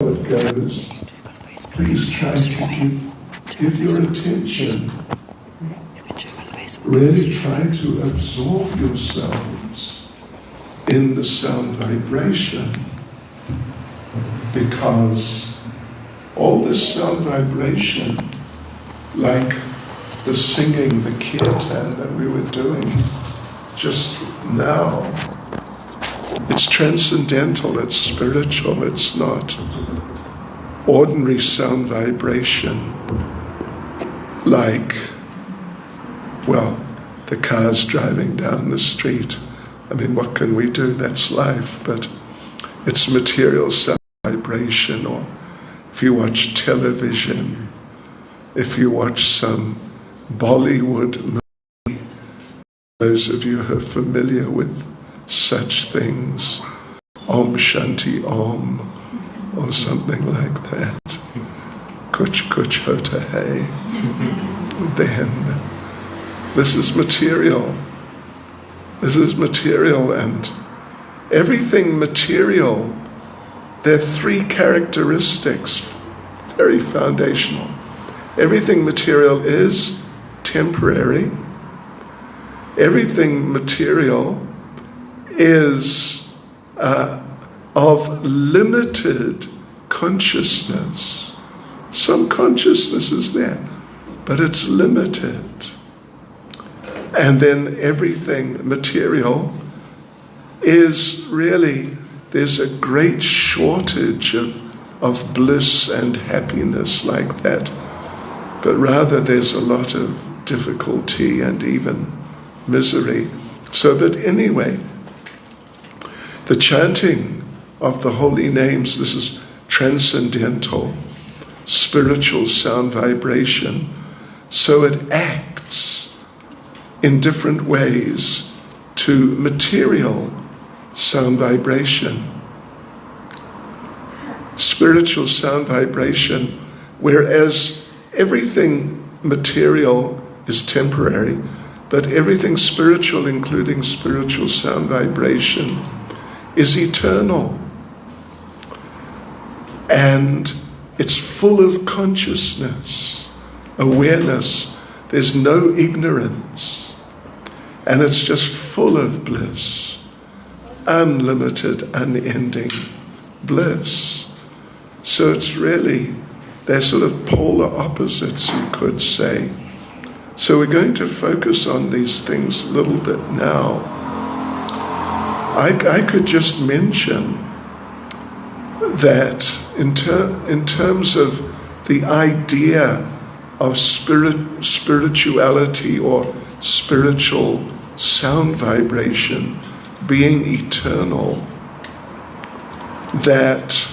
how it goes, please try to give your attention. Really try to absorb yourselves in the sound vibration, because all this sound vibration, like the singing, the kirtan that we were doing just now, it's transcendental, it's spiritual, it's not ordinary sound vibration like, well, the cars driving down the street. I mean, what can we do? That's life, but it's material sound vibration. Or if you watch television, if you watch some Bollywood movie, those of you who are familiar with such things, Om Shanti Om, or something like that, Kuch Kuch Hota Hai, then this is material. This is material, and everything material, there are three characteristics, very foundational. Everything material is temporary. Everything material is of limited consciousness. Some consciousness is there, but it's limited. And then everything material is really, there's a great shortage of bliss and happiness like that. But rather there's a lot of difficulty and even misery. So, but anyway, the chanting of the holy names, this is transcendental, spiritual sound vibration. So it acts in different ways to material sound vibration. Spiritual sound vibration, whereas everything material is temporary, but everything spiritual, including spiritual sound vibration, is eternal. And it's full of consciousness, awareness. There's no ignorance. And it's just full of bliss, unlimited, unending bliss. So it's really, they're sort of polar opposites, you could say. So we're going to focus on these things a little bit now. I could just mention that in terms of the idea of spirituality or spiritual sound vibration being eternal, that,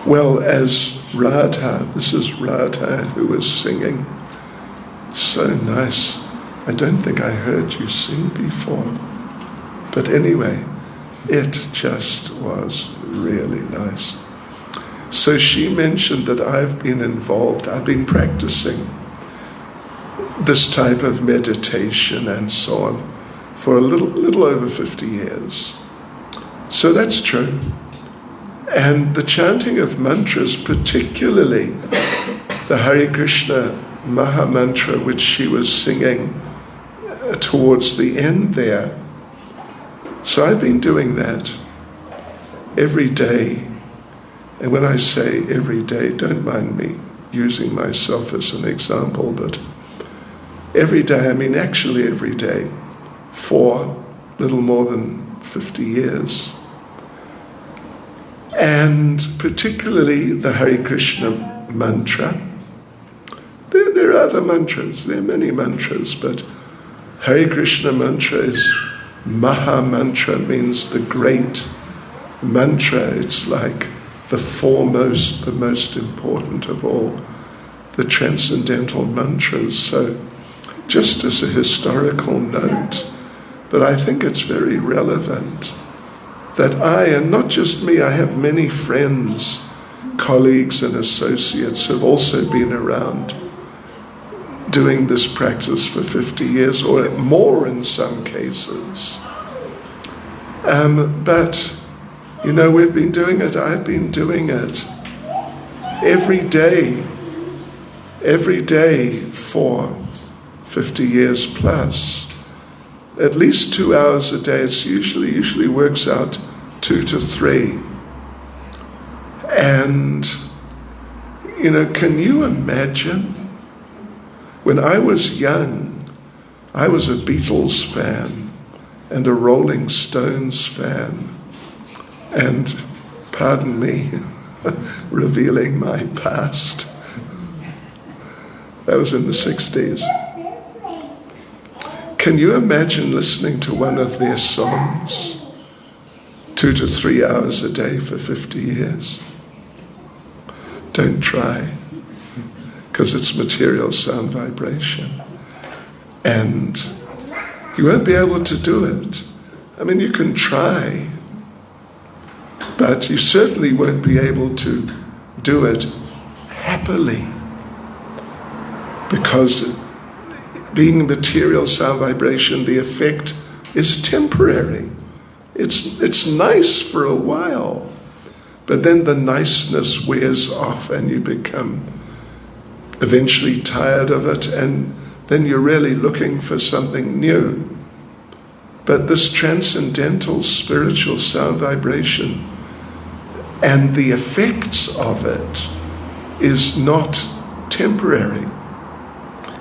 well, as Radha, this is Radha who was singing, so nice. I don't think I heard you sing before, but anyway, it just was really nice. So she mentioned that I've been practicing this type of meditation and so on for a little over 50 years. So that's true. And the chanting of mantras, particularly the Hare Krishna Maha Mantra, which she was singing towards the end there. So I've been doing that every day. And when I say every day, don't mind me using myself as an example, but every day, I mean actually every day, for little more than 50 years. And particularly the Hare Krishna mantra. There are other mantras, there are many mantras, but Hare Krishna mantra is Maha Mantra, means the great mantra. It's like the foremost, the most important of all the transcendental mantras. So just as a historical note, but I think it's very relevant that and not just me, I have many friends, colleagues and associates who have also been around doing this practice for 50 years or more in some cases. But You know, we've been doing it, I've been doing it every day for 50 years plus. At least 2 hours a day. It's usually works out 2 to 3. And, you know, can you imagine? When I was young, I was a Beatles fan and a Rolling Stones fan. And, pardon me, revealing my past. That was in the 60s. Can you imagine listening to one of their songs 2 to 3 hours a day for 50 years? Don't try, because it's material sound vibration. And you won't be able to do it. I mean, you can try, but you certainly won't be able to do it happily, because being material sound vibration, the effect is temporary. It's nice for a while, but then the niceness wears off and you become eventually tired of it, and then you're really looking for something new. But this transcendental spiritual sound vibration and the effects of it is not temporary.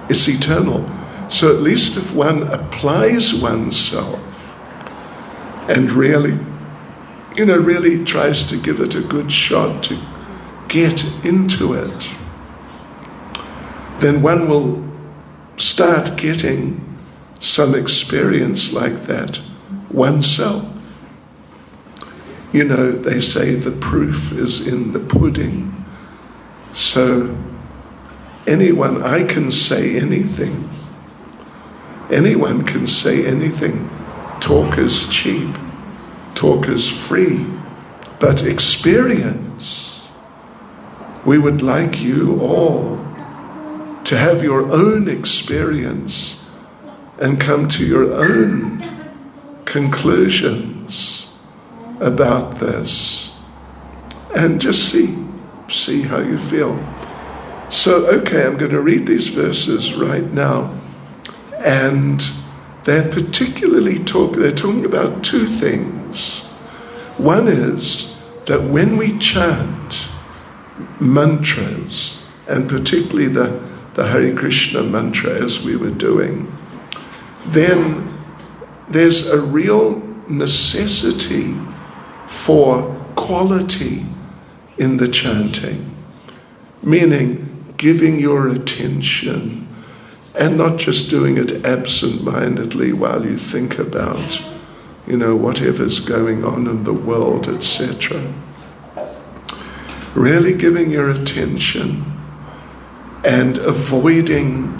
It's eternal. So at least if one applies oneself and really tries to give it a good shot to get into it, then one will start getting some experience like that oneself. You know, they say the proof is in the pudding. So I can say anything. Anyone can say anything. Talk is cheap. Talk is free. But experience, we would like you all to have your own experience and come to your own conclusions about this. And just see how you feel. So, okay, I'm going to read these verses right now. And they're talking about two things. One is that when we chant mantras, and particularly the Hare Krishna mantra as we were doing, then there's a real necessity for quality in the chanting, meaning giving your attention and not just doing it absent-mindedly while you think about, whatever's going on in the world, etc. Really giving your attention and avoiding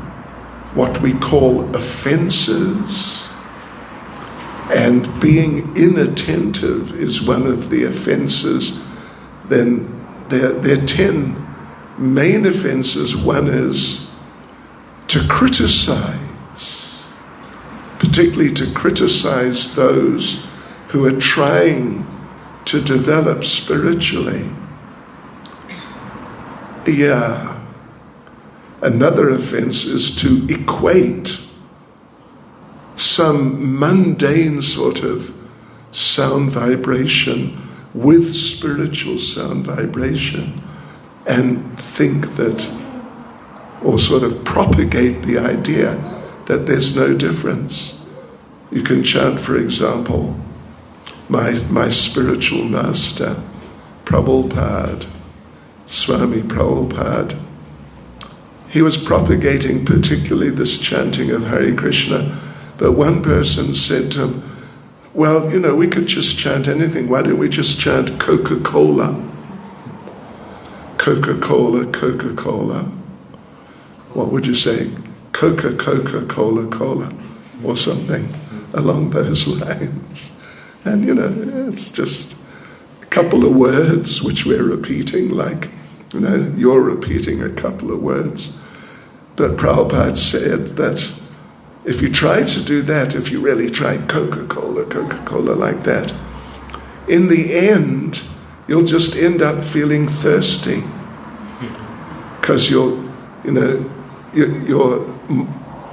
what we call offenses. And being inattentive is one of the offenses. Then there are 10 main offenses. One is to criticize, particularly to criticize those who are trying to develop spiritually. Yeah. Another offense is to equate some mundane sort of sound vibration with spiritual sound vibration and think that, or sort of propagate the idea that there's no difference. You can chant, for example, my spiritual master, Prabhupada, Swami Prabhupada. He was propagating particularly this chanting of Hare Krishna, but one person said to him, well, we could just chant anything. Why don't we just chant Coca-Cola? Coca-Cola, Coca-Cola. What would you say? Coca-Cola, or something along those lines. And, it's just a couple of words which we're repeating, like, you're repeating a couple of words. But Prabhupada said that if you try to do that, if you really try Coca-Cola like that, in the end, you'll just end up feeling thirsty because your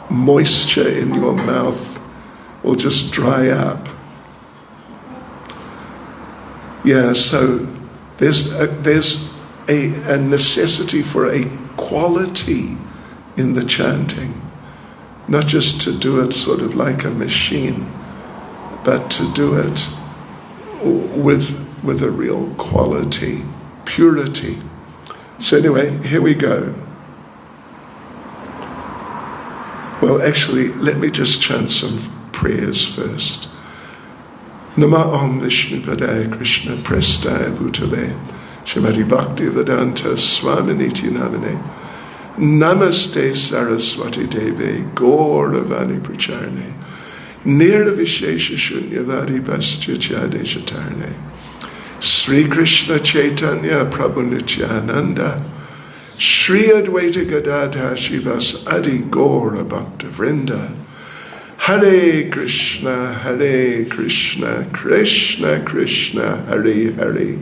moisture in your mouth will just dry up. Yeah, so there's a necessity for a quality in the chanting, not just to do it sort of like a machine, but to do it with a real quality, purity. So anyway, here we go. Well, actually, let me just chant some prayers first. Nama Om Vishnu Padaya Krishna Prestaya Bhutale Shrimati Bhakti Vedanta Swaminiti Namane Namaste Saraswati Deve Gauravani Pracharne Nirvishesha Shunyavadi Bastya Chadeshatarne Sri Krishna Chaitanya Prabhu Nityananda Shri Advaita Gadadha Shivas Adi Gaura Bhakta Vrinda Hare Krishna, Krishna Krishna, Hare Hare,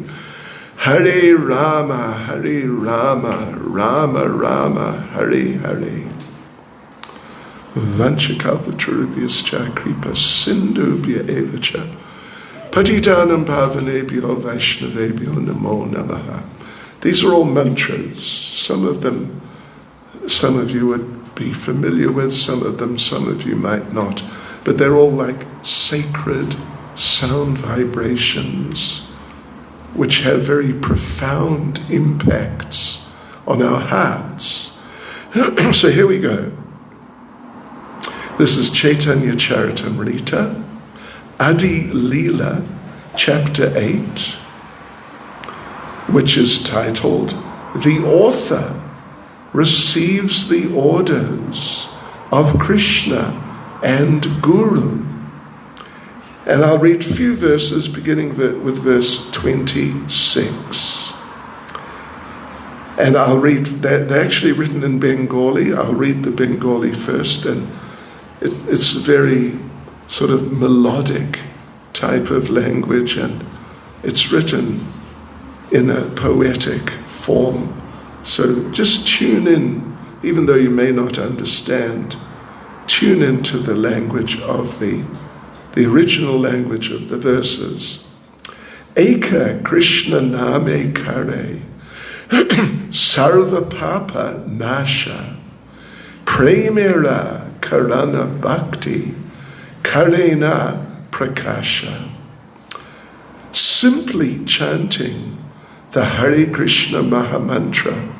Hare Rama, Rama Rama, Hare Hare. Vanchakalpatarubhyascha kripa sindhubhya evacha patitanam pavanebhyo vaishnavebhyo namo namaha. These are all mantras. Some of you would be familiar with, some of you might not, but they're all like sacred sound vibrations which have very profound impacts on our hearts. So here we go. This is Chaitanya Charitamrita, Adi Leela, chapter 8, which is titled, The Author Receives the Orders of Krishna and Guru. And I'll read a few verses beginning with verse 26. And I'll read, they're actually written in Bengali. I'll read the Bengali first, and it's a very sort of melodic type of language, and it's written in a poetic form. So just tune in, even though you may not understand, tune into the language of the original language of the verses. Eka Krishna Name Kare Sarva Papa Nasha Premera Karana Bhakti Karena Prakasha. Simply chanting the Hare Krishna Mahamantra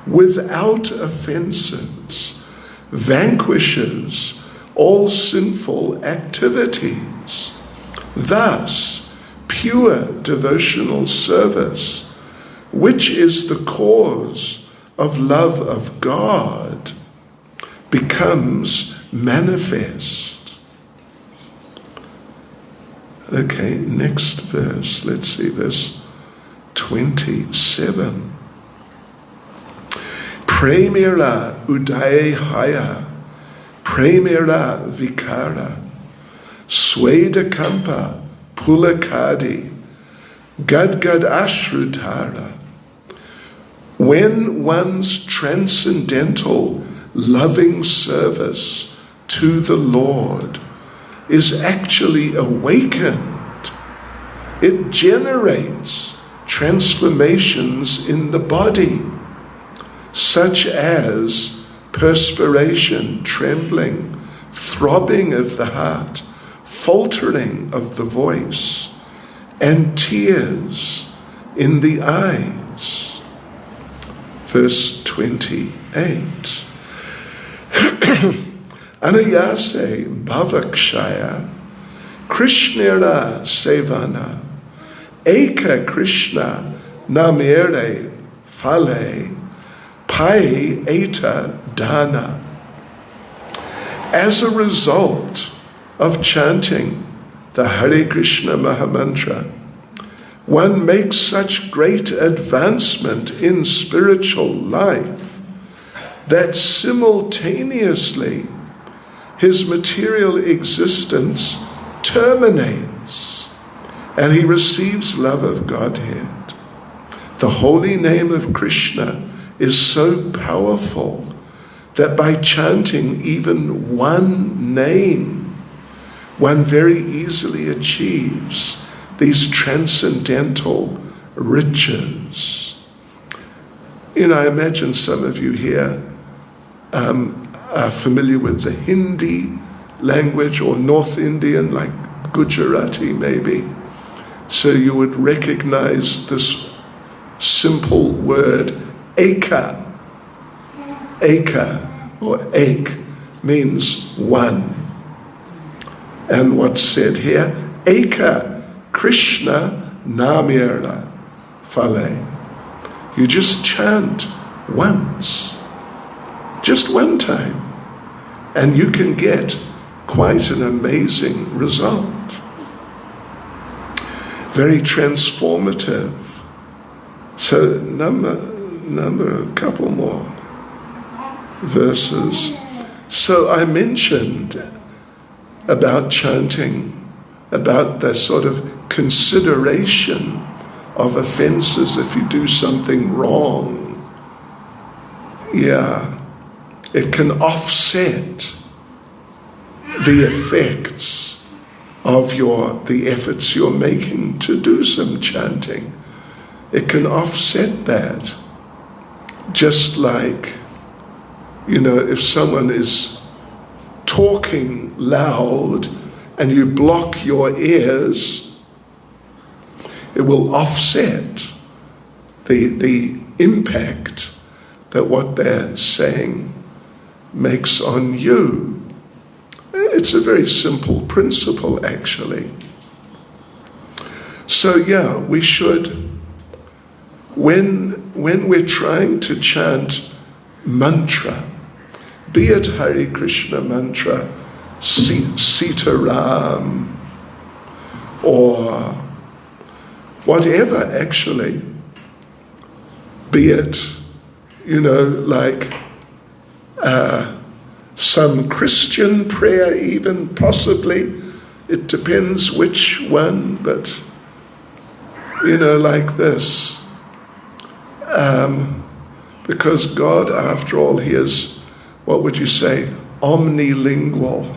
without offenses vanquishes all sinful activities. Thus, pure devotional service, which is the cause of love of God, becomes manifest. Okay, next verse. Let's see, verse 27. Premira Udayahaya, Premira Vikara, Sweda Kampa, Pulakadi, Gadgad Ashrutara. When one's transcendental loving service to the Lord is actually awakened, it generates transformations in the body, such as perspiration, trembling, throbbing of the heart, faltering of the voice, and tears in the eyes. Verse 28. Anayase bhavakshaya Krishnera sevana Eka Krishna namere phale pai eta dana. As a result of chanting the Hare Krishna Mahamantra, one makes such great advancement in spiritual life that simultaneously his material existence terminates and he receives love of Godhead. The holy name of Krishna is so powerful that by chanting even one name, one very easily achieves these transcendental riches. I imagine some of you here are familiar with the Hindi language, or North Indian, like Gujarati maybe. So you would recognize this simple word, eka. Eka, or ek, means one. And what's said here? Eka Krishna namira phale. You just chant once, just one time, and you can get quite an amazing result. Very transformative. So a couple more verses. So I mentioned about chanting, about the sort of consideration of offenses if you do something wrong. Yeah, it can offset the effects of the efforts you're making to do some chanting. It can offset that. Just like, if someone is talking loud and you block your ears, it will offset the impact that what they're saying makes on you. It's a very simple principle, actually. So yeah, we should, when we're trying to chant mantra, be it Hare Krishna mantra, Sitaram, or whatever, actually, be it, like some Christian prayer even, possibly, it depends which one, but, like this. Because God, after all, He is, what would you say, omnilingual.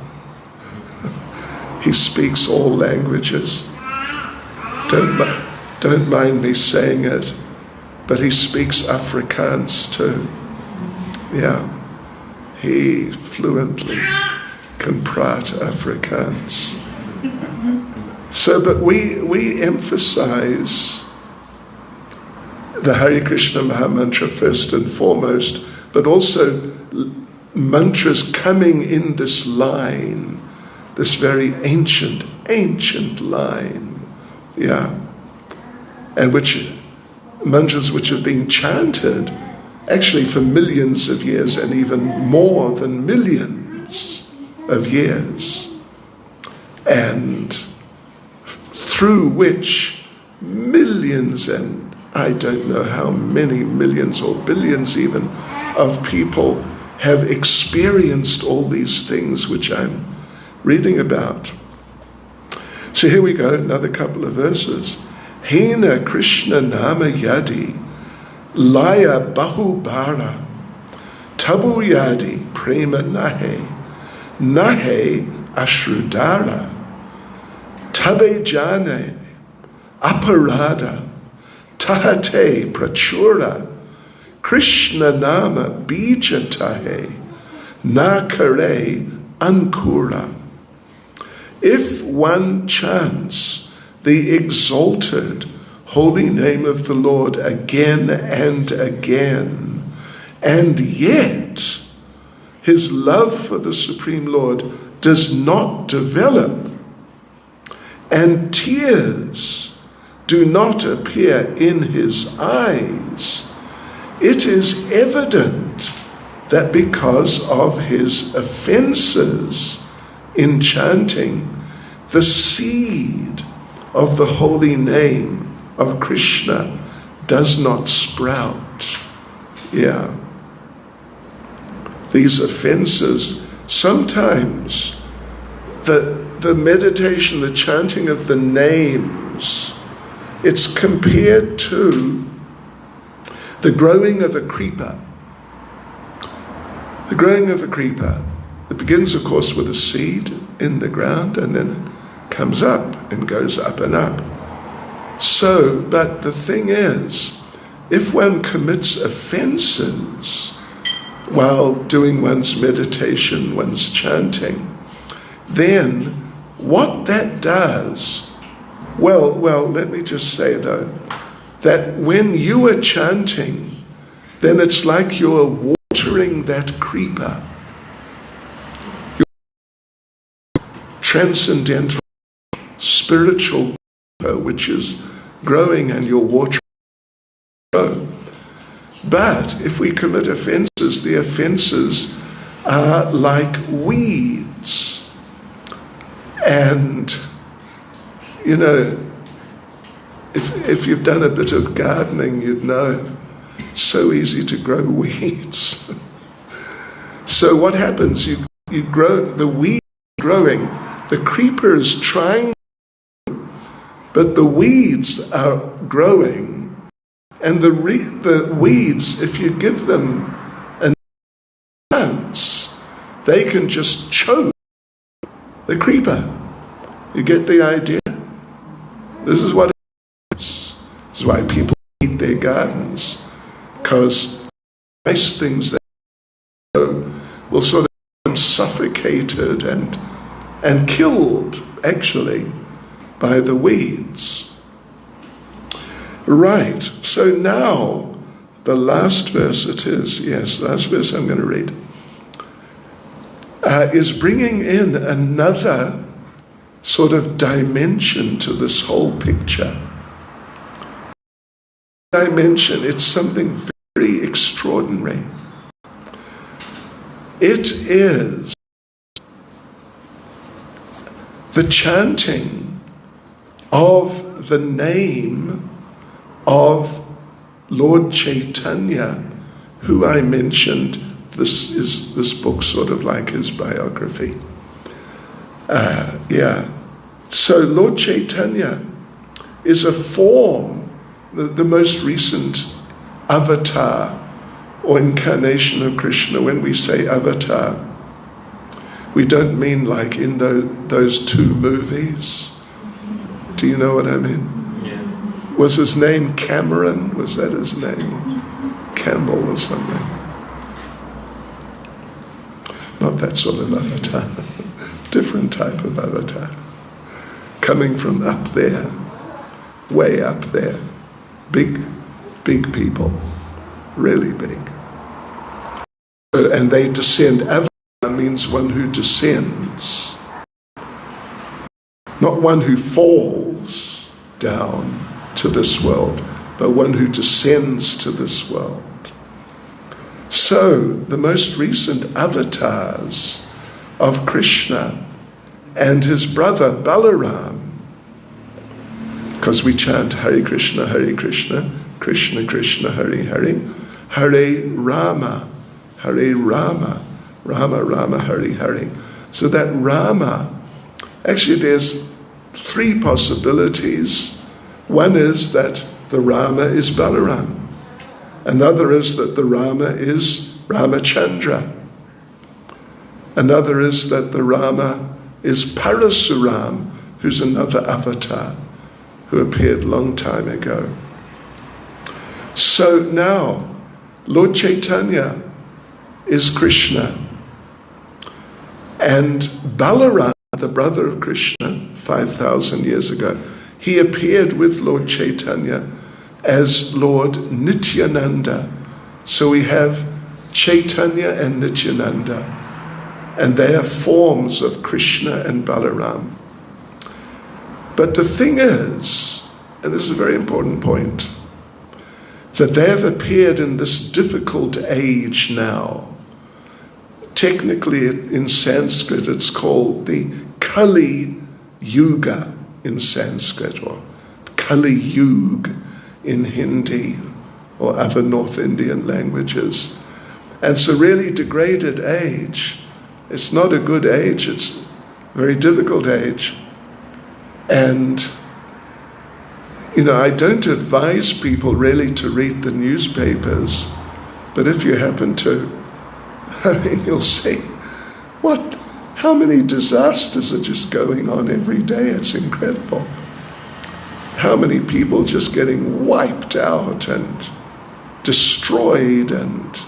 He speaks all languages. Don't mind me saying it, but He speaks Afrikaans too. Yeah, He fluently can praat Afrikaans. So, but we emphasize the Hare Krishna Mahamantra first and foremost, but also mantras coming in this line, this very ancient line, yeah, and mantras which have been chanted actually for millions of years and even more than millions of years, and through which millions, and I don't know how many millions or billions even of people have experienced all these things which I'm reading about. So here we go, another couple of verses. Hena Krishna nama yadi laya bahubara tabu yadi prema nahe ashrudara tabe jane aparada tahate prachura Krishna nama bija tahe na kare ankura. If one chants the exalted holy name of the Lord again and again, and yet his love for the Supreme Lord does not develop, and tears do not appear in his eyes, it is evident that because of his offenses in chanting, the seed of the holy name of Krishna does not sprout. Yeah. These offenses, sometimes the meditation, the chanting of the name grows. It's compared to the growing of a creeper. The growing of a creeper. It begins, of course, with a seed in the ground, and then it comes up and goes up and up. So, but the thing is, if one commits offenses while doing one's meditation, one's chanting, then what that does, well, let me just say though, that when you are chanting, then it's like you are watering that creeper. Your transcendental, spiritual creeper, which is growing, and you're watering it grow. But if we commit offenses, the offenses are like weeds. And, you know, if you've done a bit of gardening, you'd know it's so easy to grow weeds. So what happens? You grow, the weed growing, the creeper is trying, but the weeds are growing. And the weeds, if you give them a chance, they can just choke the creeper. You get the idea? This is what it is. This is why people eat their gardens, because nice things that will sort of become suffocated and killed, actually, by the weeds. Right, so now the last verse the last verse I'm going to read, is bringing in another sort of dimension to this whole picture. Dimension, it's something very extraordinary. It is the chanting of the name of Lord Chaitanya, who I mentioned. This book sort of like his biography. So Lord Chaitanya is a form, the most recent avatar or incarnation of Krishna. When we say avatar, we don't mean like in those two movies. Do you know what I mean? Was his name Cameron? Was that his name? Campbell or something? Not that sort of avatar. Different type of avatar. Coming from up there, way up there. Big people. Really big. And they descend. Avatar means one who descends. Not one who falls down to this world, but one who descends to this world. So, the most recent avatars of Krishna and his brother Balaram, because we chant Hare Krishna, Krishna Krishna, Hare Hare, Hare Rama, Rama Rama, Hare Hare. So that Rama, actually there's three possibilities. One is that the Rama is Balaram. Another is that the Rama is Ramachandra. Another is that the Rama is Parasuram, who's another avatar who appeared long time ago. So now, Lord Chaitanya is Krishna. And Balaram, the brother of Krishna, 5,000 years ago, he appeared with Lord Chaitanya as Lord Nityananda. So we have Chaitanya and Nityananda, and they are forms of Krishna and Balaram. But the thing is, and this is a very important point, that they have appeared in this difficult age now. Technically, in Sanskrit, it's called the Kali Yuga in Sanskrit, or Kali Yuga in Hindi or other North Indian languages. And it's a really degraded age. It's not a good age, it's a very difficult age. And I don't advise people really to read the newspapers, but if you happen to, you'll see how many disasters are just going on every day. It's incredible. How many people just getting wiped out and destroyed and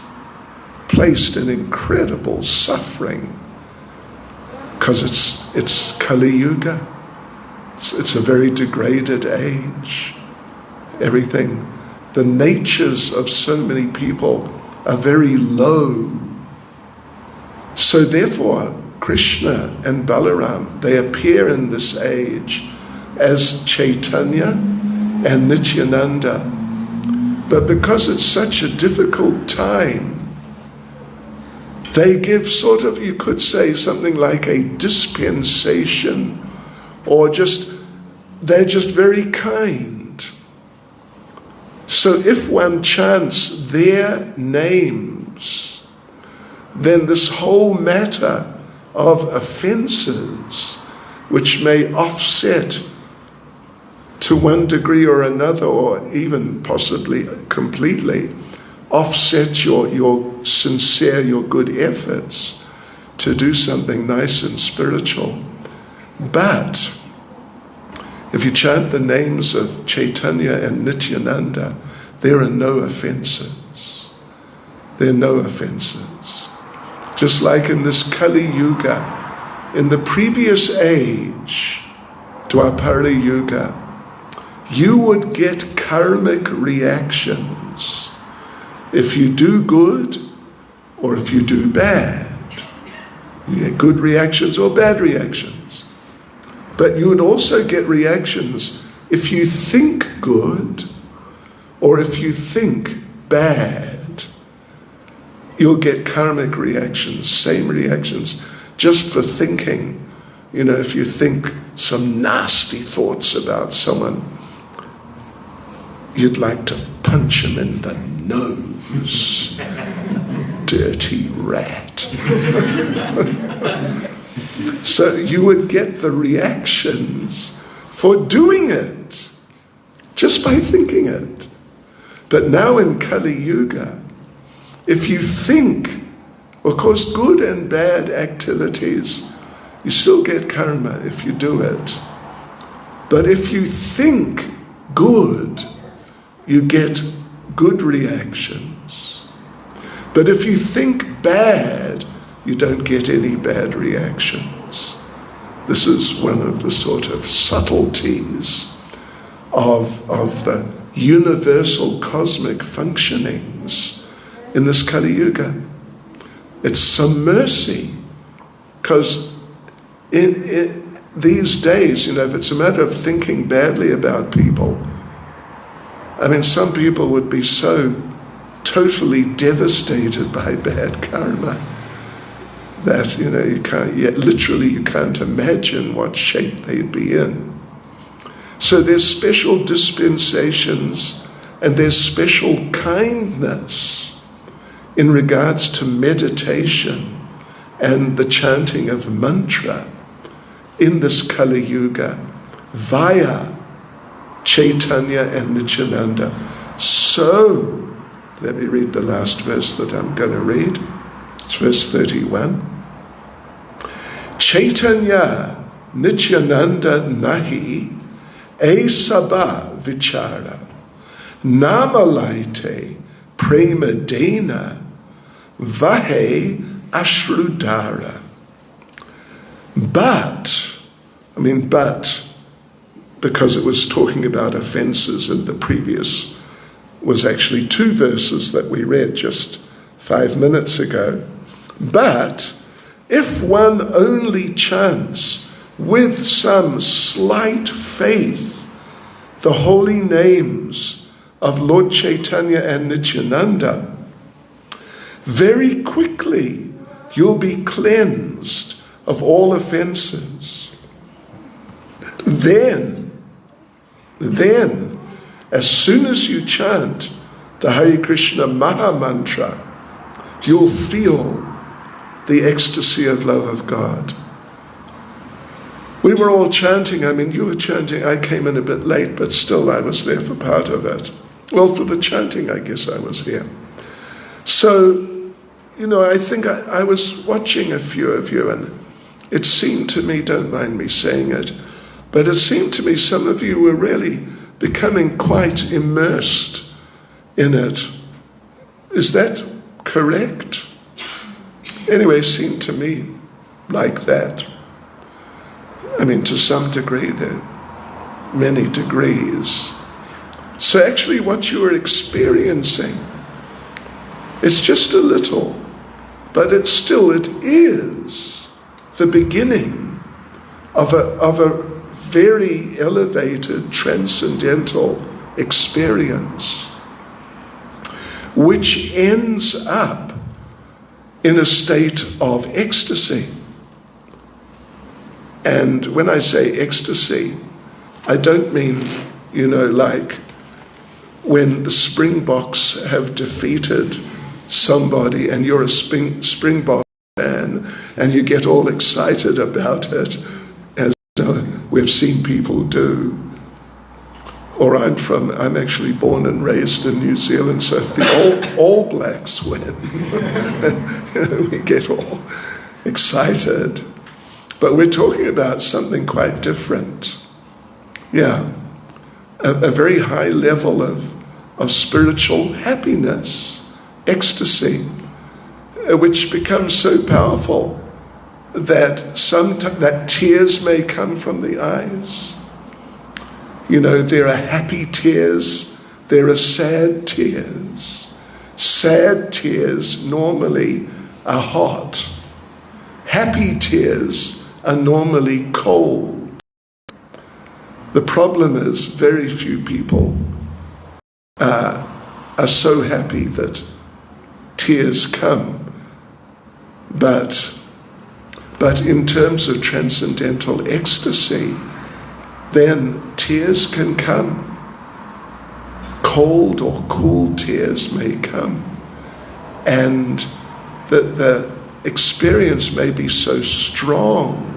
placed in incredible suffering, because it's Kali Yuga. It's a very degraded age. Everything, the natures of so many people are very low. So therefore, Krishna and Balaram, they appear in this age as Chaitanya and Nityananda. But because it's such a difficult time, they give sort of, you could say, something like a dispensation, or they're just very kind. So if one chants their names, then this whole matter of offenses, which may offset to one degree or another, or even possibly completely, offset your sincere, your good efforts to do something nice and spiritual. But if you chant the names of Chaitanya and Nityananda, there are no offenses. There are no offenses. Just like in this Kali Yuga, in the previous age, Dwapara Yuga, you would get karmic reactions if you do good or if you do bad. You get good reactions or bad reactions. But you would also get reactions if you think good or if you think bad. You'll get karmic reactions, same reactions, just for thinking. If you think some nasty thoughts about someone, you'd like to punch him in the nose. Dirty rat. So you would get the reactions for doing it, just by thinking it. But now in Kali Yuga, if you think, of course, good and bad activities, you still get karma if you do it. But if you think good, you get good reactions. But if you think bad, you don't get any bad reactions. This is one of the sort of subtleties of the universal cosmic functionings in this Kali Yuga. It's some mercy, because in these days, if it's a matter of thinking badly about people, some people would be so totally devastated by bad karma that, you can't imagine what shape they'd be in. So there's special dispensations and there's special kindness in regards to meditation and the chanting of mantra in this Kali Yuga via Chaitanya and Nityananda. So, let me read the last verse that I'm going to read. It's verse 31. Chaitanya Nityananda nahi e sabha vichara namalaite prema dena vahe ashrudara. But, because it was talking about offenses, and the previous was actually 2 verses that we read just 5 minutes ago. But if one only chants with some slight faith the holy names of Lord Chaitanya and Nityananda, very quickly you'll be cleansed of all offenses. Then, as soon as you chant the Hare Krishna Maha Mantra, you'll feel the ecstasy of love of God. We were all chanting. I mean, you were chanting. I came in a bit late, but still I was there for part of it. Well, for the chanting, I guess I was here. So, I think I was watching a few of you, and it seemed to me, don't mind me saying it, but it seemed to me some of you were really becoming quite immersed in it. Is that correct? Anyway, it seemed to me like that. I mean, to some degree, there are many degrees. So actually what you are experiencing, it's just a little, but it is the beginning of a very elevated, transcendental experience, which ends up in a state of ecstasy. And when I say ecstasy, I don't mean, like when the Springboks have defeated somebody and you're a Springbok fan and you get all excited about it, as we've seen people do. Or I'm actually born and raised in New Zealand, so if the All Blacks win, we get all excited. But we're talking about something quite different. Yeah, a very high level of spiritual happiness, ecstasy, which becomes so powerful that that tears may come from the eyes. There are happy tears, there are sad tears. Sad tears normally are hot. Happy tears are normally cold. The problem is very few people are so happy that tears come. But in terms of transcendental ecstasy, then tears can come. Cold or cool tears may come. And the experience may be so strong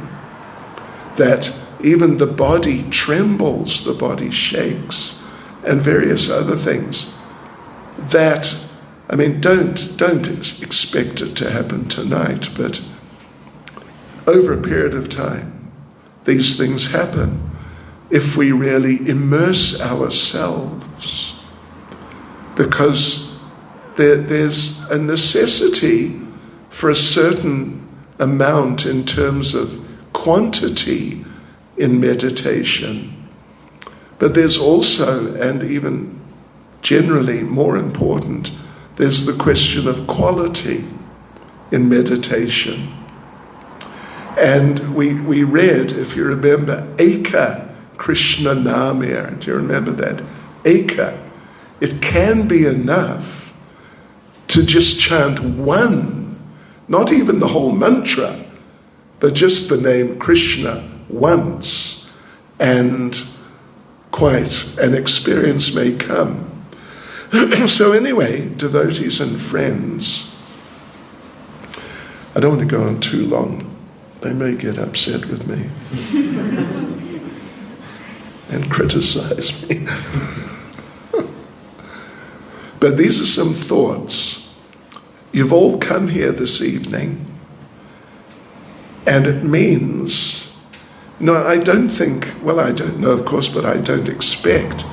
that even the body trembles, the body shakes, and various other things. That, don't expect it to happen tonight, but over a period of time, these things happen if we really immerse ourselves, because there's a necessity for a certain amount in terms of quantity in meditation. But there's also, and even generally more important, there's the question of quality in meditation. And we read, if you remember, Eka Krishna Namir. Do you remember that? Eka. It can be enough to just chant one, not even the whole mantra, but just the name Krishna once, and quite an experience may come. So anyway, devotees and friends, I don't want to go on too long. They may get upset with me and criticize me. But these are some thoughts. You've all come here this evening, and it means, I don't know, of course, but I don't expect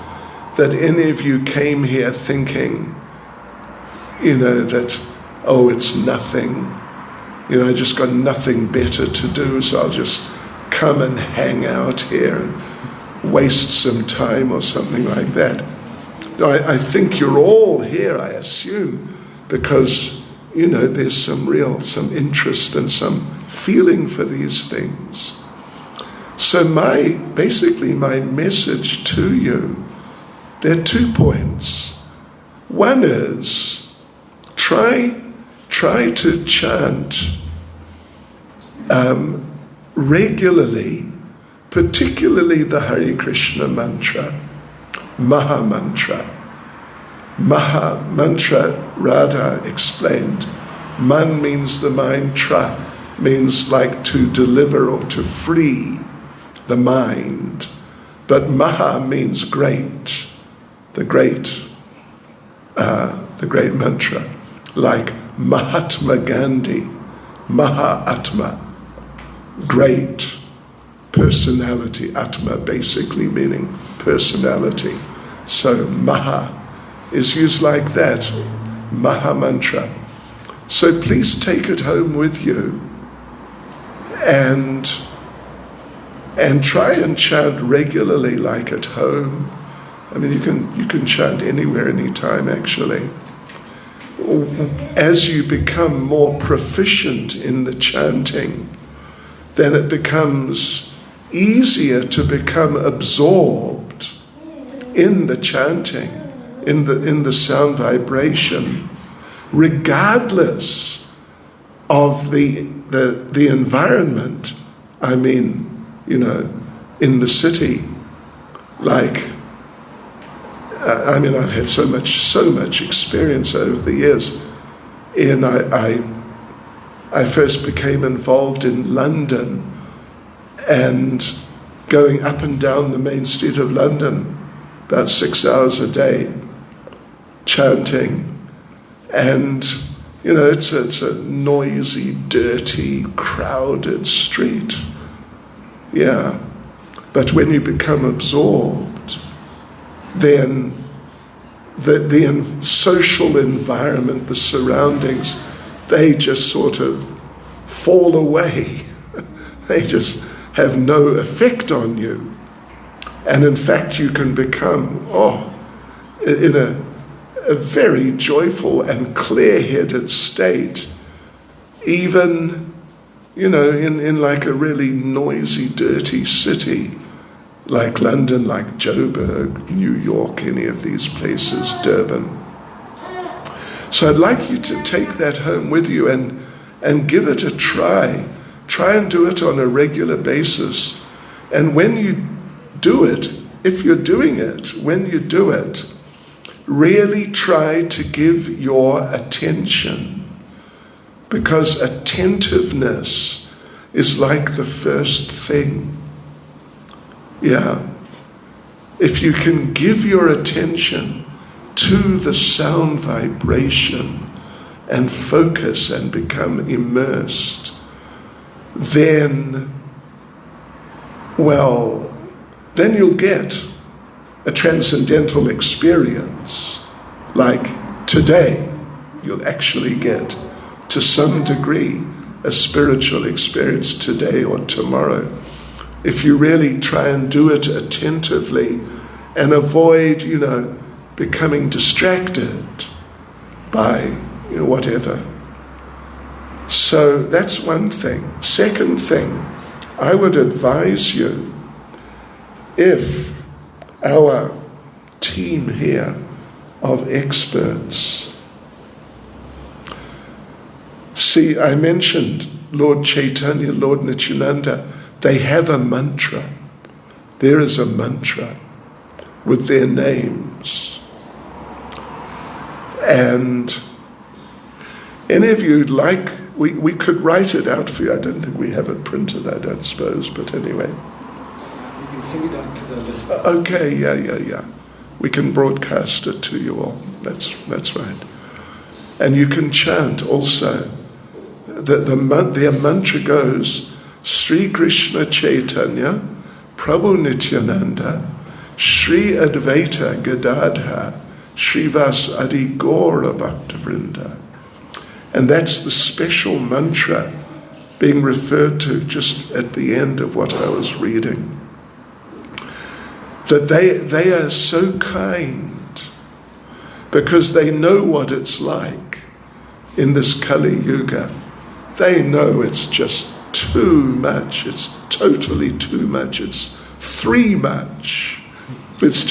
that any of you came here thinking, that, it's nothing. I just got nothing better to do, so I'll just come and hang out here and waste some time or something like that. I think you're all here, I assume, because, there's some interest and some feeling for these things. So my message to you, there are 2 points. One is, try to chant regularly, particularly the Hare Krishna mantra, Maha Mantra. Maha Mantra, Radha explained. Man means the mind, Tra means like to deliver or to free. the mind. But Maha means great, the great mantra, like Mahatma Gandhi, Mahatma, great personality, Atma basically meaning personality. So Maha is used like that, Maha Mantra. So please take it home with you and try and chant regularly, like at home. I mean, you can chant anywhere, anytime, actually. As you become more proficient in the chanting, then it becomes easier to become absorbed in the chanting, in the sound vibration, regardless of the environment. I mean, in the city, like, I've had so much experience over the years. And I first became involved in London and going up and down the main street of London about 6 hours a day, chanting. And, it's a noisy, dirty, crowded street. Yeah. But when you become absorbed, then the social environment, the surroundings, they just sort of fall away. They just have no effect on you. And in fact, you can become, in a very joyful and clear-headed state, even, in like a really noisy, dirty city, like London, like Joburg, New York, any of these places, Durban. So I'd like you to take that home with you and give it a try. Try and do it on a regular basis. And when you do it, if you're doing it, when you do it, really try to give your attention, because attentiveness is like the first thing. Yeah. If you can give your attention to the sound vibration and focus and become immersed, then you'll get a transcendental experience. Like today, you'll actually get, to some degree, a spiritual experience today or tomorrow, if you really try and do it attentively and avoid, becoming distracted by, whatever. So that's one thing. Second thing, I would advise you, if our team here of experts, see, I mentioned Lord Chaitanya, Lord Nityananda, they have a mantra. There is a mantra with their names. And any of you like, we could write it out for you. I don't think we have it printed, I don't suppose, but anyway. You can sing it out to the listener. Okay, yeah. We can broadcast it to you all. That's right. And you can chant also. Their mantra goes, Sri Krishna Chaitanya, Prabhu Nityananda, Sri Advaita Gadadha, Srivas Adi Gaura Bhaktavrinda. And that's the special mantra being referred to just at the end of what I was reading. That they are so kind because they know what it's like in this Kali Yuga. They know it's just too much. It's totally too much. It's three much. It's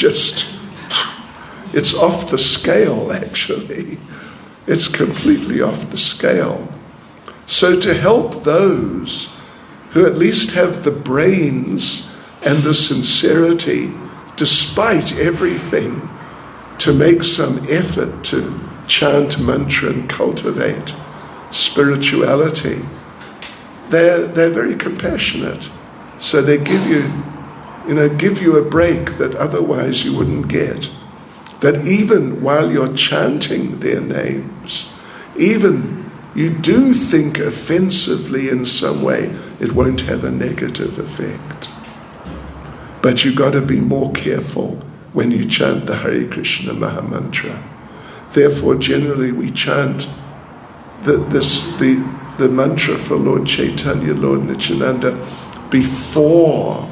off the scale, actually. It's completely off the scale. So to help those who at least have the brains and the sincerity, despite everything, to make some effort to chant mantra and cultivate spirituality, they're very compassionate. So they give you give you a break that otherwise you wouldn't get. That even while you're chanting their names, even you do think offensively in some way, it won't have a negative effect. But you've got to be more careful when you chant the Hare Krishna Mahamantra. Therefore, generally we chant the mantra for Lord Chaitanya, Lord Nityananda, before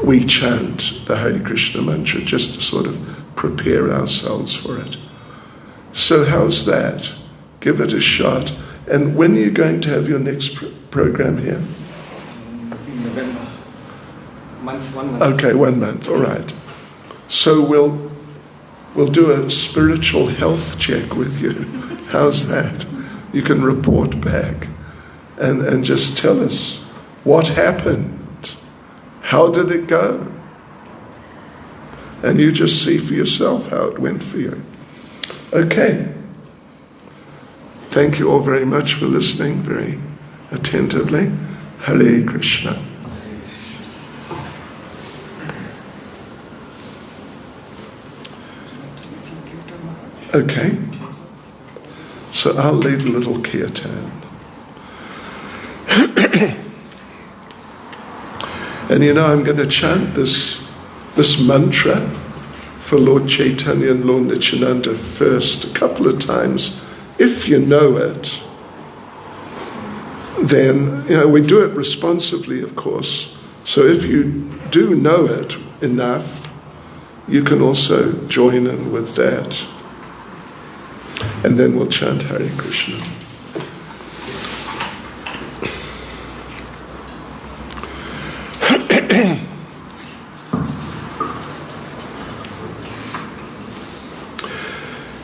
we chant the Hare Krishna mantra, just to sort of prepare ourselves for it. So how's that? Give it a shot. And when are you going to have your next program here? In November. 1 month. Okay, 1 month, all right. So we'll do a spiritual health check with you. How's that? You can report back and just tell us what happened. How did it go? And you just see for yourself how it went for you. Okay. Thank you all very much for listening very attentively. Hare Krishna. Okay. So I'll lead a little kirtan. And I'm going to chant this mantra for Lord Chaitanya and Lord Nityananda first a couple of times. If you know it, then, we do it responsively, of course. So if you do know it enough, you can also join in with that. And then we'll chant Hare Krishna.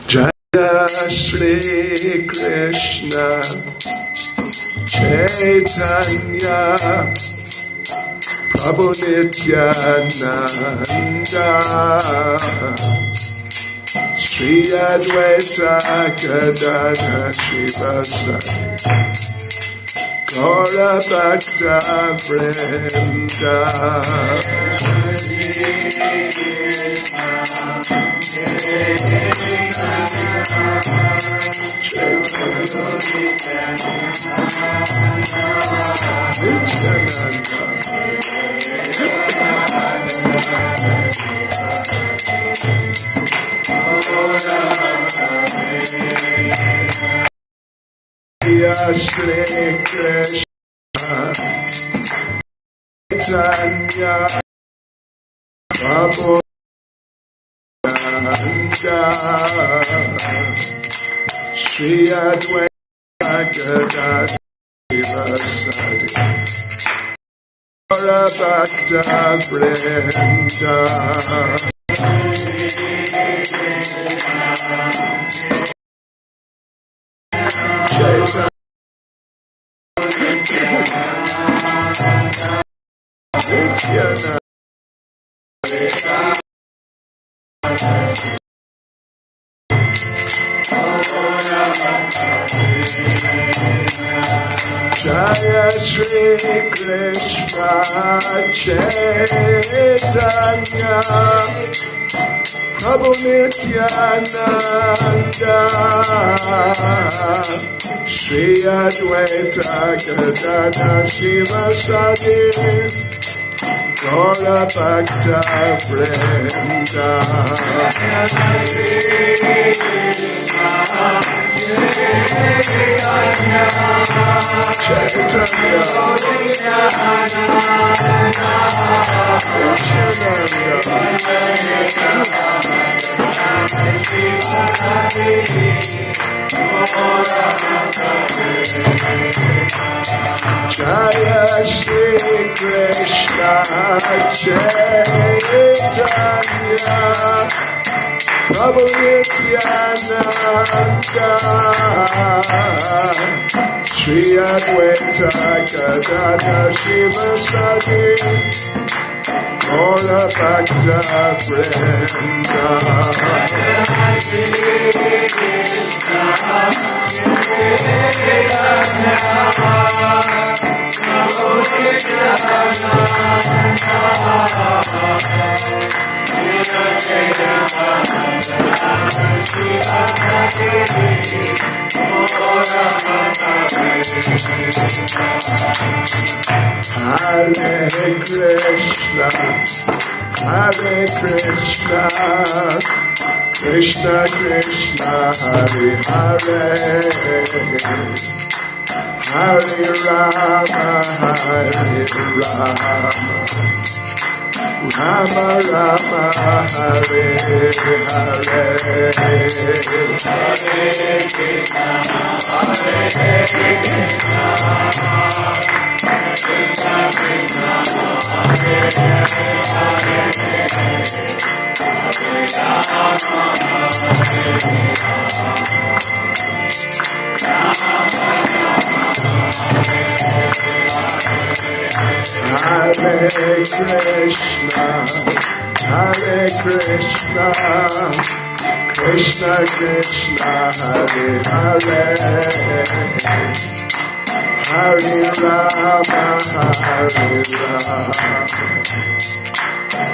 Jaya Shri Krishna Chaitanya Prabhu Nityananda Shri Advaita Gadadhara Shivasari Gaura Bhakta Vrinda Shri Krishna Chaitanya Prabhu Shri Advaita Gadadhara Shivasari Gaura Bhakta Vrinda Jaya Shri Krishna Chaitanya Prabhu Nityananda Shri Advaita Gadadhara Shivasari Gaura Bhakta Vrinda Jaya Shri Krishna Chaitanya Prabhu Nityananda Shri Advaita Gadadhara Shivasari Gaura Bhakta Vrinda Jaya Krishna Krishna, Hare Hare, Hare Rama, Hare Rama, Rama Rama, Hare Hare, Hare Krishna, Hare Krishna, Krishna Krishna, Hare Krishna, Krishna Krishna, Hare Hare, Hare Rama, Hare Rama,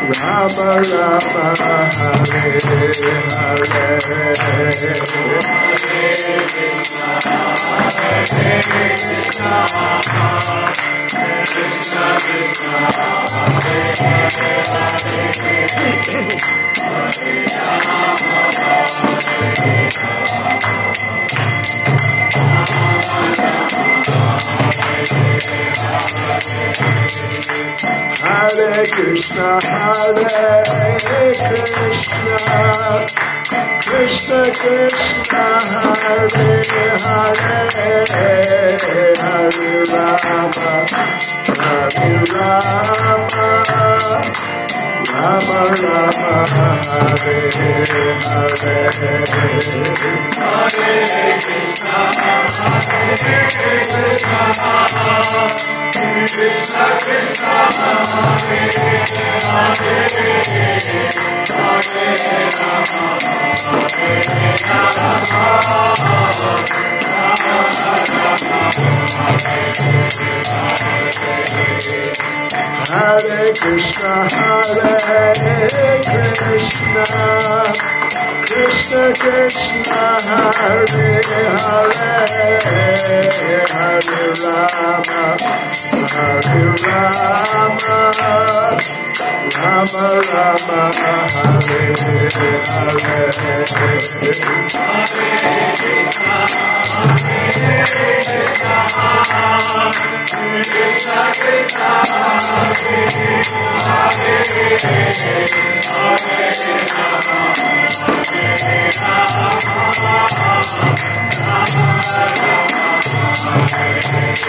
Rama Rama, Hare Hare, Hare Krishna, Hare Krishna, Krishna Krishna, Hare Hare, Hare Rama, Hare Rama, Rama Rama, Hare Hare, Hare Krishna, Hare Krishna, Krishna Krishna, Hare Hare, Hare Rama, Hare Krishna, Hare Krishna, Krishna Krishna, Hare Hare, Hare Rama, Hare Rama, Rama Rama, Hare Hare, Krishna Krishna,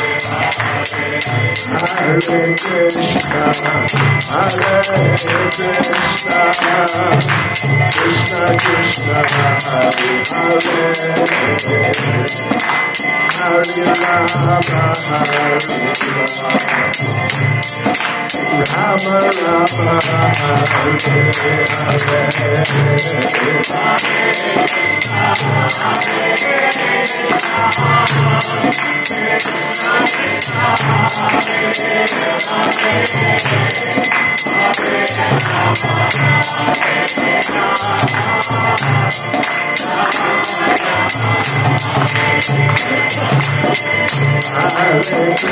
Hare Krishna, Hare Krishna, Krishna Krishna, Hare Hare, Hare Rama, Hare Rama, Rama Rama, Hare Krishna, Hare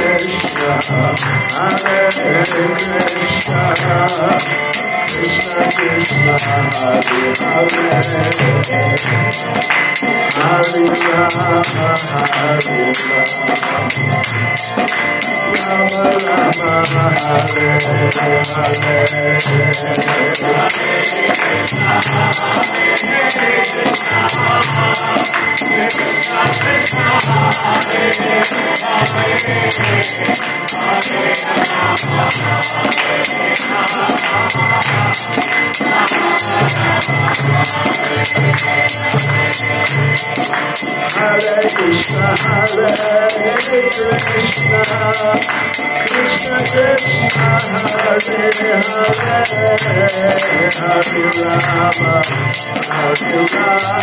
Krishna, Krishna Krishna, Hare Hare, Hare Rama, Hare Rama, Rama Rama, Hare Hare Krishna, Hare Krishna, Krishna Krishna, Hare Hare, Hare Rama, Hare Rama,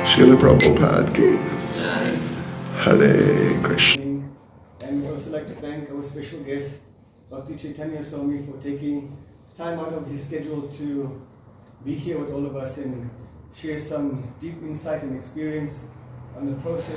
Srila Prabhupada ki Hare Krishna. And we'd also like to thank our special guest, Dr. Chaitanya Swami, for taking time out of his schedule to be here with all of us and share some deep insight and experience on the process